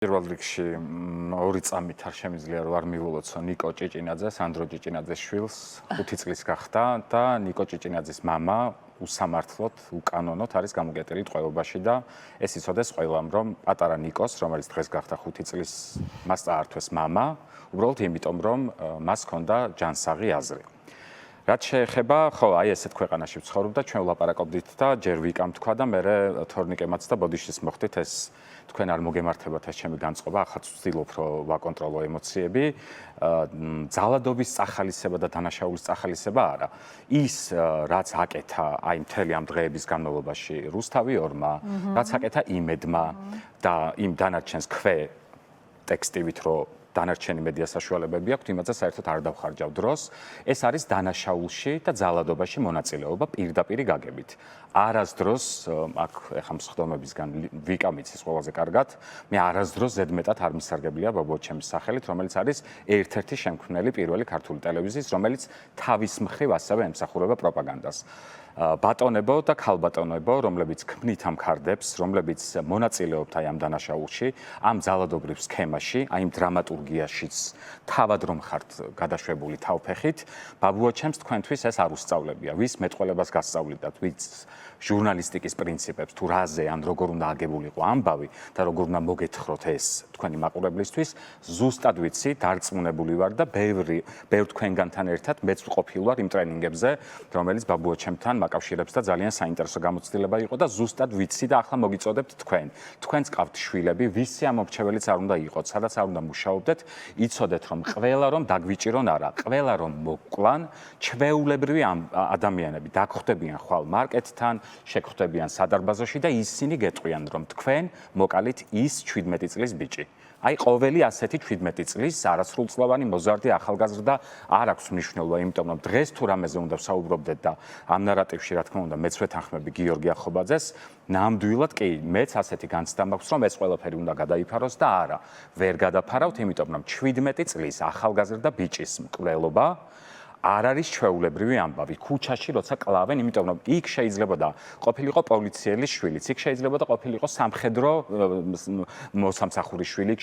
პირველ რიგში ორი წამით არ შემიძლია რომ არ მივულოცო ნიკო ჭიჭინაძეს, ანდრო ჭიჭინაძეს შვილს 5 წლის გახდა და ნიკო ჭიჭინაძის მამა უსამართლოდ, უკანონოდ არის გამოგეტილი ტყვეობაში და ეს იცოდეს ყველამ, რომ პატარა ნიკოს, რომელიც დღეს გახდა 5 წლის, მას წაართვეს მამა, უბრალოდ იმიტომ, რომ მას ჰქონდა ჯანსაღი აზრი. რაც შეეხება, ხო, აი ესეთ ქვეყანაში ვცხოვრობდა, ჩვენ ვლაპარაკობდით და ჯერ ვიკამ თქვა და მე თორნიკემაც და ბოდიშის მოხდით ეს თქვენ არ მოგემართებათ ეს ჩემი განწყობა, ახაც ვცდილობ რომ ვაკონტროლო ემოციები, ძალადობის წახალისება და დანაშაულის წახალისება არა. ის რაც აკეთა აი მთელი ამ დღეების განმავლობაში რუსთავი ორმა, რაც აკეთა იმედმა და იმ დანარჩენს ტექსტივით რომ დანარჩენი მედია საშუალებები აქვს, იმასაც საერთოდ არ დავხარჯავ დროს. ეს არის დანაშაულში და ძალადობაში მონაწილეობა პირდაპირი გაგებით. არასდროს აქ ეხა მსხდომებისგან ვიკამ იცის ყველაზე კარგად, მე არასდროს ზედმეტად არ მისარგებლია ბაბუაჩემის სახელით, რომელიც არის ერთ-ერთი შემქმნელი პირველი ქართული ტელევიზიის, რომელიც თავის მხრივ ასევე ემსახურება პროპაგანდას. ბატონებო და ქალბატონებო, რომლებიც ქმნით ამ ქარდებს, რომლებიც მონაწილეობთ აი ამ დანაშაულში, ამ ძალადობრივ სქემაში, აი იმ დრამატურგიაშიც თავად რომ ხართ გადაშვებული თავფეხით, ბაბუაჩემს თქვენთვის ეს არ უსწავლებია. ვის მეტყველებას გასწავლიდათ, ვიც ჟურნალისტიკის პრინციპებს, თუ რაზე ან როგორ უნდა აგებულიყო ამბავი და როგორ უნდა მოგეთხროთ ეს თქვენი მაყურებლისთვის, ზუსტად ვიცი, დარწმუნებული ვარ და ბევრ თქვენგანთან ერთად მეც ვყოფილ ვარ იმ ტრენინგებზე, რომელიც ბაბუაჩემთან მაკავშირებს და ძალიან საინტერესო გამოცდილება იყო და ზუსტად ვიცი და ახლა მოგიწოდებთ თქვენ. თქვენს ყავთ შვილები, ვისი ამორჩეველიც არ უნდა იყოთ, სადაც არ უნდა მუშაობდეთ, იცოდეთ რომ ყველა რომ დაგვიჭირონ არა, ყველა რომ მოკლან, ჩვეულებრივი ადამიანები დაგხვდებიან ხვალ მარკეტთან, შეგხვდებიან სადარბაზოში და ისინი გეტყვიან რომ თქვენ მოკალით ის 17 წლის ბიჭი. აი ყოველი ასეთი 17 წლის არასრულწლოვანი მოზარდი ახალგაზრდა არ აქვს მნიშვნელობა, იმიტომ რომ დღეს თუ რამეზე უნდა ვსაუბრობდეთ და ამ ნარატივში რა თქმა უნდა მეც ვეთანხმები გიორგი ახობაძეს, ნამდვილად კი მეც ასეთი განცდა მაქვს რომ ეს ყველაფერი უნდა გადაიფაროს და არა, ვერ გადაფარავთ, იმიტომ რომ 17 წლის ახალგაზრდა ბიჭის მკვლელობა არ არის ჩვეულებრივი ამბავი. ქუჩაში როცა კლავენ, იმიტომ რომ იქ შეიძლება და ყოფილიყო პოლიციელის შვილიც, იქ შეიძლება და ყოფილიყო სამხედრო მოსამსახურის შვილი, იქ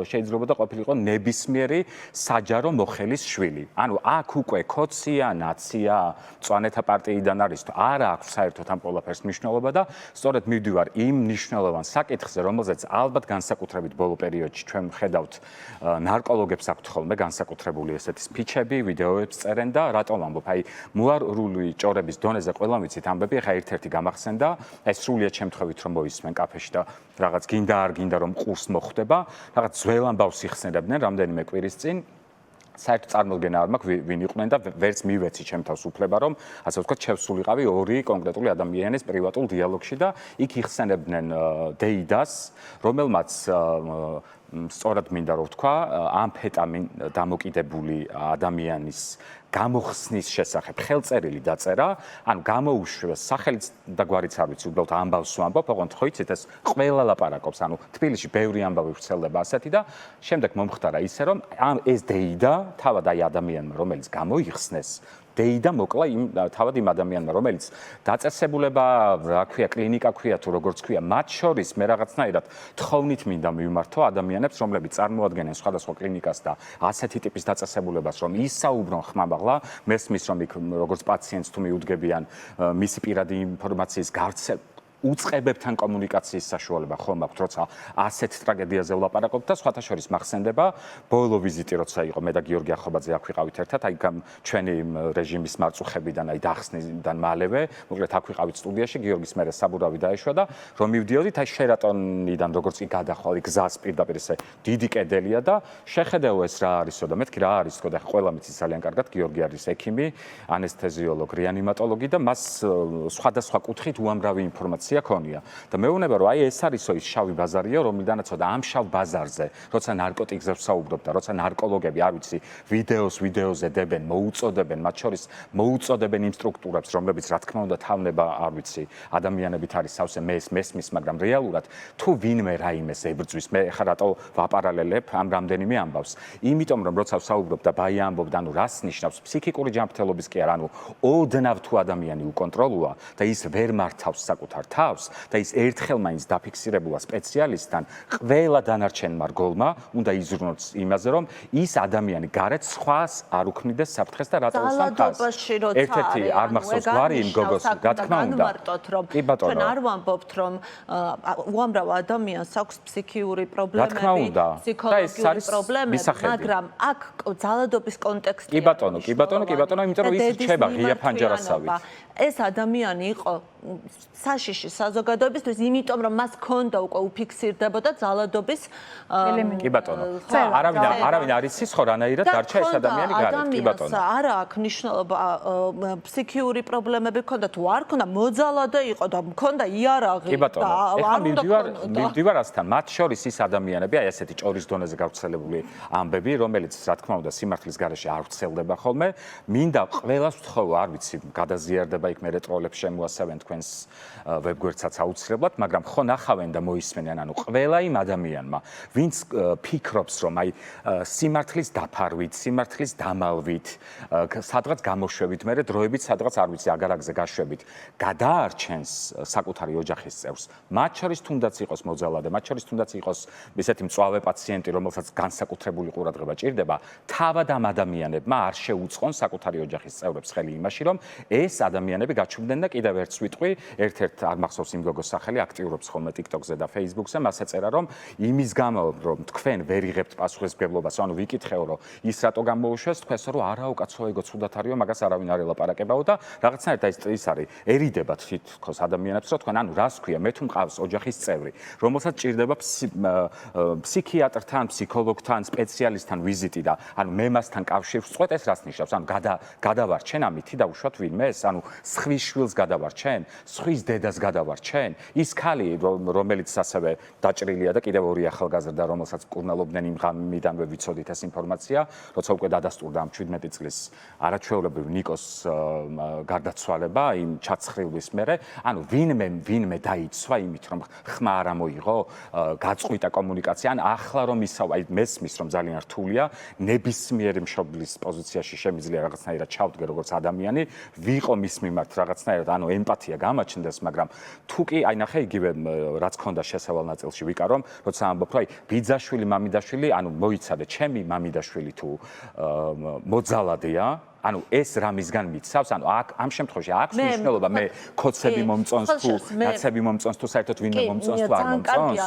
შეიძლება და ყოფილიყო ნებისმიერი საჯარო მოხელის შვილი. ანუ აქ უკვე ქოცია, ნაცია, მწვანეთა პარტიიდან არის თუ არა აქვს საერთოდ ამ ყველაფერს მნიშვნელობა და სწორედ მივდივარ იმ მნიშვნელოვან საკითხზე, რომელზეც ალბათ განსაკუთრებით ბოლო პერიოდში ჩვენ ვხედავთ ნარკოლოგებს აქვთ ხოლმე განსაკუთრებული ესეთი სპიჩები, ვიდეოები წერენ და რატომ ამბობ, აი მოარული ჭორების დონეზე ყველა ვიცით ამბები, ეხა ერთ-ერთი გამახსენდა, ეს სრულიად შემთხვევით რომ მოისმენ კაფეში და რაღაც გინდა არ გინდა რომ ყურს მოხვდება, რაღაც ძველ ამბავს იხსენებდნენ რამდენიმე კვირის წინ. საერთოდ წარმოდგენა არ მაქვს ვინ იყვნენ და ვერც მივეცი ჩემ თავს უფლება რომ ასე ვთქვათ შევსულიყავი ორი კონკრეტული ადამიანის პრივატულ დიალოგში და იქ იხსენებდნენ დეიდას, რომელმაც სწორად მინდა რომ ვთქვა, ამფეტამინ დამოკიდებული ადამიანის გამოხსნის შესახებ ხელწერილი დაწერა, ანუ გამოუშვეს სახელიც და გვარიც არ ვიცი, უბრალოდ ამბავს ვამბობ, ოღონდ ხო იცით ეს ყველა ლაპარაკობს, ანუ თბილისში ბევრი ამბავი ვრცელდება ასეთი და შემდეგ მომხდარა ისე რომ ეს დეიდა თავად აი ადამიანმა რომელიც გამოიხსნეს დეიდა მოკლა თავად იმ ადამიანმა, რომელიც დაწესებულება, რა ქვია, კლინიკა ქვია თუ როგორც ქვია, მათ შორის მე რაღაცნაირად თხოვნით მინდა მივმართო ადამიანებს, რომლებიც წარმოადგენენ სხვადასხვა კლინიკას და ასეთი ტიპის დაწესებულებას, რომ ისაუბრონ ხმამაღლა, მესმის რომ იქ როგორც პაციენტს თუ მიუდგებიან მისი პირადი ინფორმაციის გავრცელება უწყებებთან კომუნიკაციის საშუალება ხომ აქვს, როცა ასეთ ტრაგედიაზე ვლაპარაკობთ და სხვათა შორის მახსენდება ბოლო ვიზიტი როცა იყო მე და გიორგი ახობაძე აქ ვიყავით ერთად, აი ჩვენი რეჟიმის მარწუხებიდან, აი დახსნიდან მალევე, მოკლედ აქ ვიყავით სტუდიაში, გიორგის მერე საბურავი დაეშვა და რომ მივდიოდით, აი შერატონიდან როგორც კი გადახვალ, გზას პირდაპირ ესე დიდი კედელია და შეხედეო ეს რა არისო და მეთქი რა არისო და ყველა მიცის ძალიან კარგად, გიორგი არის ექიმი, ანესთეზიოლოგი, რეანიმატოლოგი და მას სხვადასხვა კუთხით უამრავი ინფორმაცია ქონია და მეუბნება რომ აი ეს არისო ის შავი ბაზარია რომლიდანაც და ამ შავ ბაზარზე როცა ნარკოტიკზე ვსაუბრობ და როცა ნარკოლოგები არ ვიცი ვიდეოზე დებენ მოუწოდებენ მათ შორის მოუწოდებენ იმ სტრუქტურებს რომლებიც რა თქმა უნდა თავნება არ ვიცი ადამიანებით არის სავსე მესმის მაგრამ რეალურად თუ ვინმე რაიმეს ებრძვის მე ხა რატო ვაპარალელებ ამ რამდენიმე ამბავს იმიტომ რომ როცა ვსაუბრობ და ბაი ამბობ და ანუ რას ნიშნავს ფსიქიკური ჯანმრთელობის კი არა ანუ ოდნავ თუ ადამიანი უკონტროლოა და ის ვერ მართავს საკუთარ თავს და ის ერთხელ მაინც დაფიქსირებულა სპეციალისტთან, ყველა დანარჩენმა რგოლმა უნდა იზრუნოს იმაზე, რომ ის ადამიანი გარეთ სხვას არ უქმნიდეს საფრთხეს და რატოუსთან ხას. ერთ-ერთი არ მახსოვს გვარი იმ გოგოს, რა თქმა უნდა. კი ბატონო. ჩვენ არ ვამბობთ, რომ უამრავ ადამიანს აქვს ფსიქიური პრობლემები, ფსიქოლოგიური პრობლემები, მაგრამ აქ ძალადობის კონტექსტი. კი ბატონო, იმიტომ რომ ის რჩება ღია ფანჯარასავით. ეს ადამიანი იყო საშიში საზოგადოებისთვის, იმიტომ რომ მას ჰქონდა უკვე უფიქსირდებოდა ძალადობის ელემენტი. კი ბატონო. არავინ არ იცის ხო რანაირად დარჩა ეს ადამიანი გარეთ. კი ბატონო. არა აქვს მნიშვნელობა ფსიქიური პრობლემები ჰქონდა თუ არ ჰქონდა, მოძალადე იყო და ჰქონდა იარაღი და არ უნდა მივდივარ ასთან. მათ შორის ის ადამიანები, აი ესეთი ჭორის დონეზე გავრცელებული ამბები, რომელიც რა თქმა უნდა სიმართლის გარეშე არ ვრცელდება ხოლმე, მინდა ყველას ვთხოვო, არ ვიცი, გადაზიარდება იქ მე რეტროლებს შემოასავენ თქვენს ვებგვერდსაც აუცილებლად, მაგრამ ხო ნახავენ და მოისმენენ, ანუ ყველა იმ ადამიანმა, ვინც ფიქრობს, რომ აი სიმართლის დაფარვით, სიმართლის დამალვით, სადღაც გამოშვებით, მე დროებით სადღაც არ ვიცი, აგარაგზე გაშვებით, გადაარჩენს საკუთარი ოჯახის წევრს, მათ შორის თუნდაც იყოს მოძალადე, მათ შორის თუნდაც იყოს ესეთი მწვავე პაციენტი, რომელსაც განსაკუთრებული ყურადღება ჭირდება, თავად ამ ადამიანებმა არ შეუწყონ საკუთარი ოჯახის წევრებს ხელი იმაში, რომ ეს ადამიანები გაჩუმდნენ და კიდევ ერთს ვიტყვი, ერთ-ერთ არ მახსოვს იმ გოგოს სახელი, აქტიურობს ხოლმე TikTok-ზე და Facebook-ზე, მას ეწერა, რომ იმის გამო, რომ თქვენ ვერ იღებთ პასუხისმგებლობას, ანუ ვიკითხეო, რომ ის რატო გამოუშვეს, თქვენს რომ არაო კაცო, ეგო ცუდად არისო, მაგას არავინ არ ელაპარაკებაო და რაღაცნაირად ის არის, ერიდება თითქოს ადამიანებს, რომ თქვენ ანუ რას ქვია, მე თუ მყავს ოჯახის წევრი, რომელსაც ჭირდება ფსიქიატრთან, ფსიქოლოგთან, სპეციალისტთან ვიზიტი და ანუ მე მასთან კავშირს ვწყვეტ, ეს რას ნიშნავს? ანუ გადავარჩენ ამითი და უშუალოდ ვინმეს, ანუ სხვის შვილს გადავარჩენ, სხვის დედას გადავარჩენ, ის ქალი, რომელიც ასევე დაჭრილია და კიდევ ორი ახალგაზრდა, რომელსაც კურნალობდნენ იმ ღამიდანვე ვიცოდით ეს ინფორმაცია, როცა უკვე დადასტურდა ამ 17 წლის არაჩვეულებრივ ნიკოს გარდაცვალება იმ ჩაცხრილვის მერე, ანუ ვინმე დაიცვა იმით, რომ ხმა არ ამოიღო, გაწყვიტა კომუნიკაცია, ან ახლა რომ ისავა, აი მესმის რომ ძალიან რთულია, ნებისმიერი მშობლის პოზიციაში შემიძლია რაღაცნაირად ჩავდგე როგორც ადამიანი, ვიყო მის მიმართ რაღაცნაირად, ანუ ემპათია გამაჩნდეს, მაგრამ თუ კი აი ნახე იგივე რაც ქონდა შესავალ ნაწილში ვიკარომ, როცა ამბობ, რომ აი ბიძაშვილი, მამიდაშვილი, ანუ მოიცადე, ჩემი მამიდაშვილი თუ მოძალადეა, ანუ ეს რამისგან მიცავს, ანუ ამ შემთხვევაში აქვს მნიშვნელობა მე ქოცები მომწონს თუ ნაცები მომწონს თუ საერთოდ ვინმე მომწონს თუ არ მომწონს.